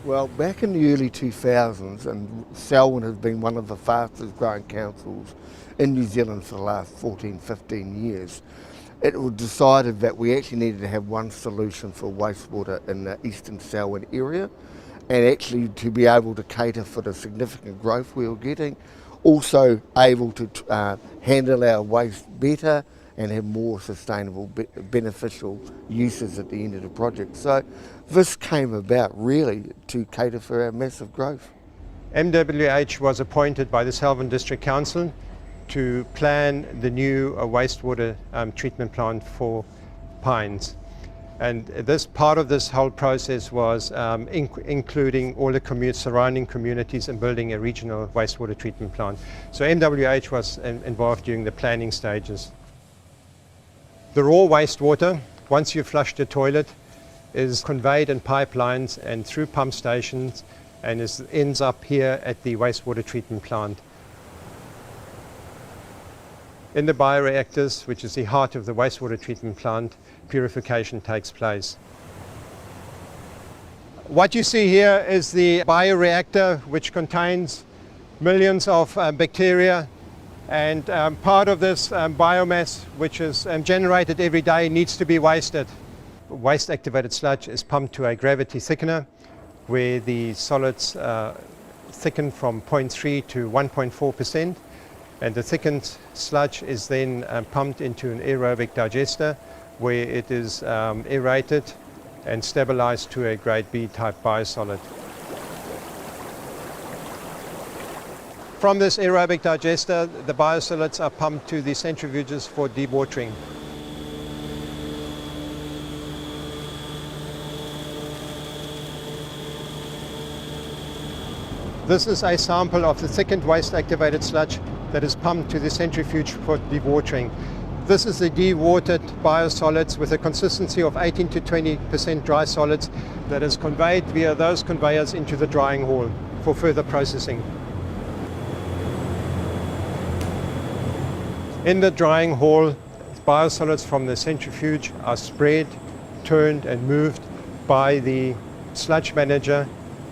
Well, back in the early 2000s, and Selwyn has been one of the fastest growing councils in New Zealand for the last 14, 15 years, it was decided that we actually needed to have one solution for wastewater in the eastern Selwyn area, and actually to be able to cater for the significant growth we were getting, also able to handle our waste better and have more sustainable, beneficial uses at the end of the project. So this came about really to cater for our massive growth. MWH was appointed by the Selwyn District Council to plan the new wastewater treatment plant for Pines. And this part of this whole process was including all the surrounding communities and building a regional wastewater treatment plant. So MWH was involved during the planning stages. The raw wastewater, once you flush the toilet, is conveyed in pipelines and through pump stations and ends up here at the wastewater treatment plant. In the bioreactors, which is the heart of the wastewater treatment plant, purification takes place. What you see here is the bioreactor, which contains millions of bacteria, and part of this biomass, which is generated every day, needs to be wasted. Waste activated sludge is pumped to a gravity thickener, where the solids thicken from 0.3 to 1.4%, and the thickened sludge is then pumped into an aerobic digester, where it is aerated and stabilized to a grade B type biosolid. From this aerobic digester, the biosolids are pumped to the centrifuges for dewatering. This is a sample of the thickened waste activated sludge that is pumped to the centrifuge for dewatering. This is the dewatered biosolids with a consistency of 18 to 20% dry solids that is conveyed via those conveyors into the drying hall for further processing. In the drying hall, biosolids from the centrifuge are spread, turned and moved by the sludge manager,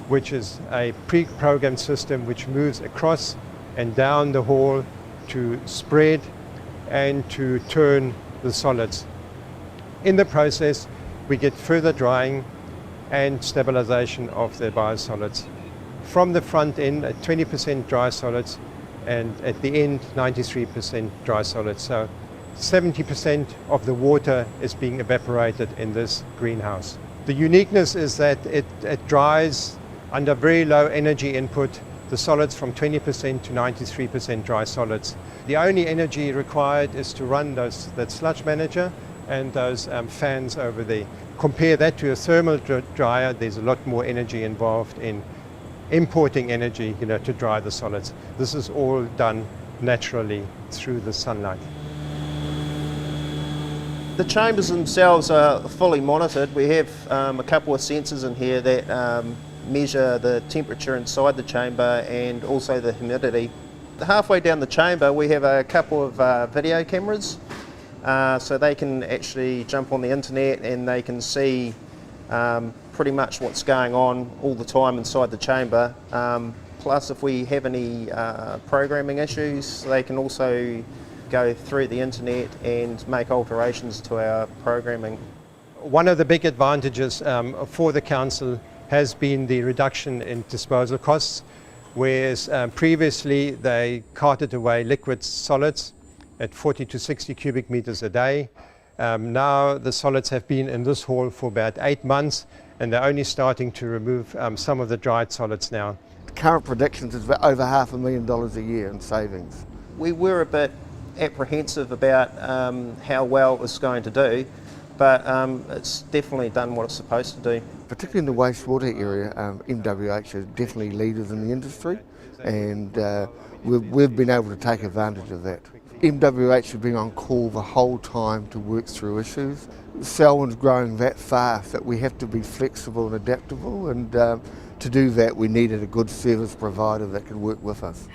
which is a pre-programmed system which moves across and down the hall to spread and to turn the solids. In the process, we get further drying and stabilization of the biosolids. From the front end, at 20% dry solids, and at the end, 93% dry solids. So 70% of the water is being evaporated in this greenhouse. The uniqueness is that it dries under very low energy input, the solids from 20% to 93% dry solids. The only energy required is to run that sludge manager and those fans over there. Compare that to a thermal dryer, there's a lot more energy involved in importing energy, to dry the solids. This is all done naturally through the sunlight. The chambers themselves are fully monitored. We have a couple of sensors in here that measure the temperature inside the chamber and also the humidity. Halfway down the chamber we have a couple of video cameras, so they can actually jump on the internet and they can see pretty much what's going on all the time inside the chamber. Plus, if we have any programming issues, they can also go through the internet and make alterations to our programming. One of the big advantages for the council has been the reduction in disposal costs, whereas previously they carted away liquid solids at 40 to 60 cubic meters a day. Now the solids have been in this hall for about 8 months, and they're only starting to remove some of the dried solids now. The current predictions is over $500,000 a year in savings. We were a bit apprehensive about how well it was going to do, but it's definitely done what it's supposed to do. Particularly in the wastewater area, MWH is definitely leaders in the industry, and we've been able to take advantage of that. MWH has been on call the whole time to work through issues. Selwyn's growing that fast that we have to be flexible and adaptable, and to do that we needed a good service provider that can work with us.